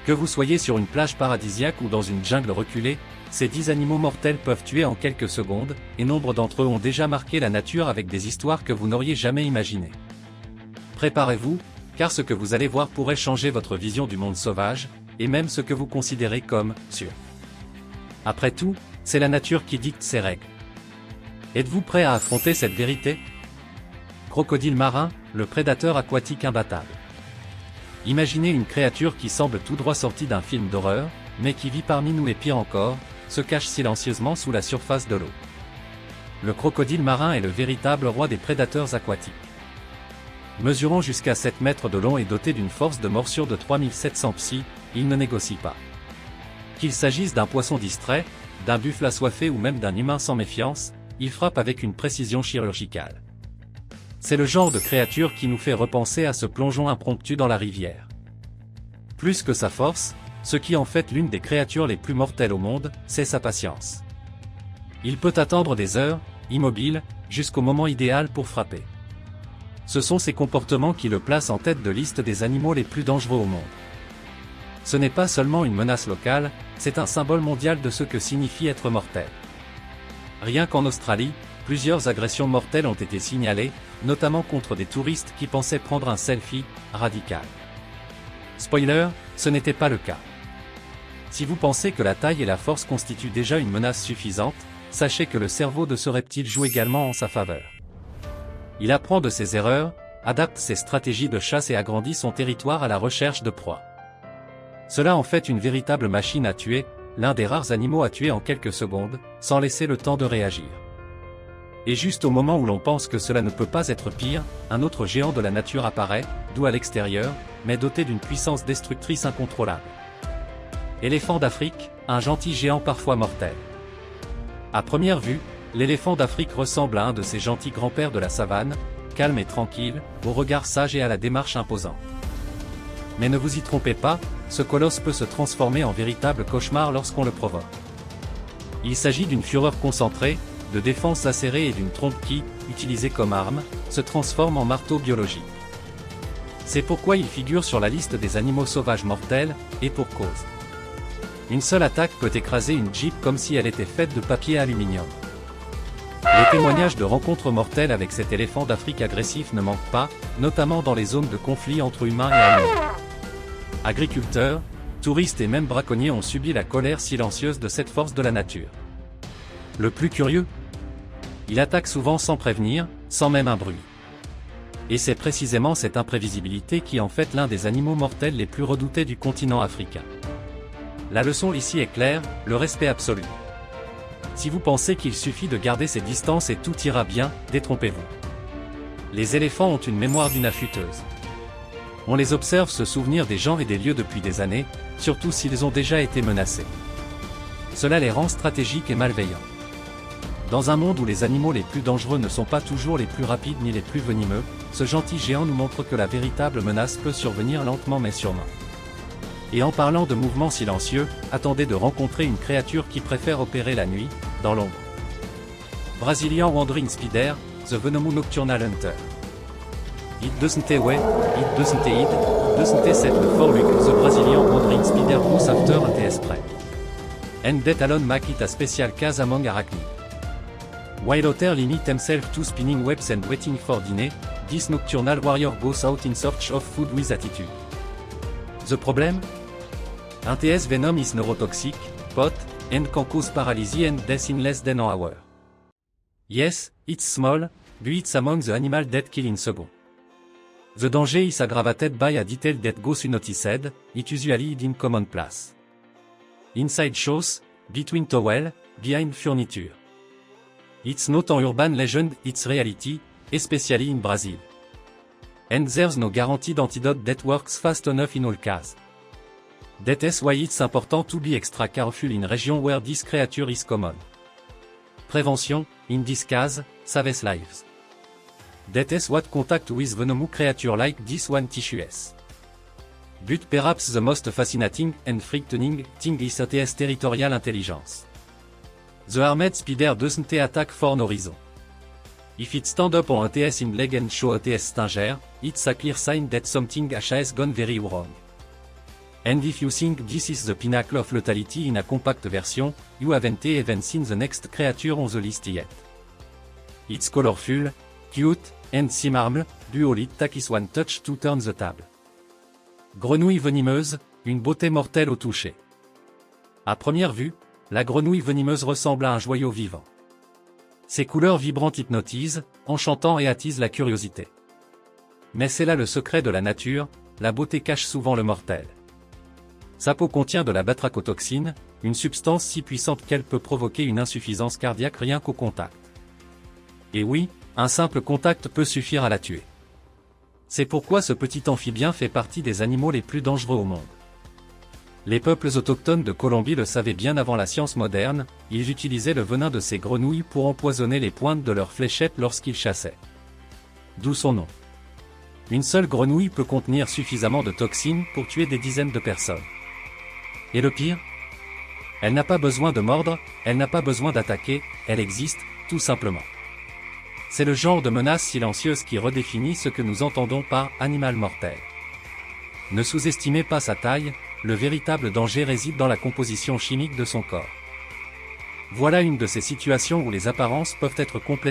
Que vous soyez sur une plage paradisiaque ou dans une jungle reculée, ces 10 animaux mortels peuvent tuer en quelques secondes, et nombre d'entre eux ont déjà marqué la nature avec des histoires que vous n'auriez jamais imaginées. Préparez-vous, car ce que vous allez voir pourrait changer votre vision du monde sauvage, et même ce que vous considérez comme « sûr ». Après tout, c'est la nature qui dicte ses règles. Êtes-vous prêt à affronter cette vérité? Crocodile marin, le prédateur aquatique imbattable. Imaginez une créature qui semble tout droit sortie d'un film d'horreur, mais qui vit parmi nous et pire encore, se cache silencieusement sous la surface de l'eau. Le crocodile marin est le véritable roi des prédateurs aquatiques. Mesurant jusqu'à 7 mètres de long et doté d'une force de morsure de 3700 psi, il ne négocie pas. Qu'il s'agisse d'un poisson distrait, d'un buffle assoiffé ou même d'un humain sans méfiance, il frappe avec une précision chirurgicale. C'est le genre de créature qui nous fait repenser à ce plongeon impromptu dans la rivière. Plus que sa force, ce qui en fait l'une des créatures les plus mortelles au monde, c'est sa patience. Il peut attendre des heures, immobile, jusqu'au moment idéal pour frapper. Ce sont ces comportements qui le placent en tête de liste des animaux les plus dangereux au monde. ce n'est pas seulement une menace locale, c'est un symbole mondial de ce que signifie être mortel. Rien qu'en Australie, plusieurs agressions mortelles ont été signalées, notamment contre des touristes qui pensaient prendre un selfie radical. Spoiler, ce n'était pas le cas. Si vous pensez que la taille et la force constituent déjà une menace suffisante, sachez que le cerveau de ce reptile joue également en sa faveur. Il apprend de ses erreurs, adapte ses stratégies de chasse et agrandit son territoire à la recherche de proies. Cela en fait une véritable machine à tuer, l'un des rares animaux à tuer en quelques secondes, sans laisser le temps de réagir. Et juste au moment où l'on pense que cela ne peut pas être pire, un autre géant de la nature apparaît, doux à l'extérieur, mais doté d'une puissance destructrice incontrôlable. Éléphant d'Afrique, un gentil géant parfois mortel. À première vue, l'éléphant d'Afrique ressemble à un de ces gentils grands-pères de la savane, calme et tranquille, au regard sage et à la démarche imposante. Mais ne vous y trompez pas, ce colosse peut se transformer en véritable cauchemar lorsqu'on le provoque. Il s'agit d'une fureur concentrée, de défense acérée et d'une trompe qui, utilisée comme arme, se transforme en marteau biologique. C'est pourquoi il figure sur la liste des animaux sauvages mortels, et pour cause. Une seule attaque peut écraser une Jeep comme si elle était faite de papier aluminium. Les témoignages de rencontres mortelles avec cet éléphant d'Afrique agressif ne manquent pas, notamment dans les zones de conflit entre humains et animaux. Agriculteurs, touristes et même braconniers ont subi la colère silencieuse de cette force de la nature. Le plus curieux, il attaque souvent sans prévenir, sans même un bruit. Et c'est précisément cette imprévisibilité qui en fait l'un des animaux mortels les plus redoutés du continent africain. La leçon ici est claire, le respect absolu. Si vous pensez qu'il suffit de garder ses distances et tout ira bien, détrompez-vous. Les éléphants ont une mémoire d'une affûteuse. On les observe se souvenir des gens et des lieux depuis des années, surtout s'ils ont déjà été menacés. Cela les rend stratégiques et malveillants. Dans un monde où les animaux les plus dangereux ne sont pas toujours les plus rapides ni les plus venimeux, ce gentil géant nous montre que la véritable menace peut survenir lentement mais sûrement. Et en parlant de mouvements silencieux, attendez de rencontrer une créature qui préfère opérer la nuit, dans l'ombre. Brazilian Wandering Spider, The Venomous Nocturnal Hunter. It doesn't way, it doesn't set for look, the Brazilian Wandering Spider goes after a TS prey. And that alone make it a special case among arachnids. While others limit themselves to spinning webs and waiting for dinner, this nocturnal warrior goes out in search of food with attitude. The problem? Un TS venom is neurotoxic, pot, and can cause paralysis and death in less than an hour. Yes, it's small, but it's among the animal that kill in second. The danger is aggravated by a detail that goes unnoticed, it usually is in common place. Inside shows, between towel, behind furniture. It's not an urban legend, it's reality, especially in Brazil. And there's no guaranteed antidote that works fast enough in all cases. That's why it's important to be extra careful in region where this creature is common. Prevention, in this case, saves lives. That's what contact with venomous creature like this one teaches. But perhaps the most fascinating and frightening thing is ATS territorial intelligence. The armed spider doesn't attack for no reason. If it stand up on ATS in leg and show ATS stinger, it's a clear sign that something has gone very wrong. And if you think this is the pinnacle of lethality in a compact version, you haven't even seen the next creature on the list yet. It's colorful, cute, and simple, but all it takes is one touch to turn the table. Grenouille venimeuse, une beauté mortelle au toucher. À première vue, la grenouille venimeuse ressemble à un joyau vivant. Ses couleurs vibrantes hypnotisent, enchantant et attisent la curiosité. Mais c'est là le secret de la nature, la beauté cache souvent le mortel. Sa peau contient de la batrachotoxine, une substance si puissante qu'elle peut provoquer une insuffisance cardiaque rien qu'au contact. Et oui, un simple contact peut suffire à la tuer. C'est pourquoi ce petit amphibien fait partie des animaux les plus dangereux au monde. Les peuples autochtones de Colombie le savaient bien avant la science moderne, ils utilisaient le venin de ces grenouilles pour empoisonner les pointes de leurs fléchettes lorsqu'ils chassaient. D'où son nom. Une seule grenouille peut contenir suffisamment de toxines pour tuer des dizaines de personnes. Et le pire? Elle n'a pas besoin de mordre, elle n'a pas besoin d'attaquer, elle existe, tout simplement. C'est le genre de menace silencieuse qui redéfinit ce que nous entendons par « animal mortel ». Ne sous-estimez pas sa taille, le véritable danger réside dans la composition chimique de son corps. Voilà une de ces situations où les apparences peuvent être complètement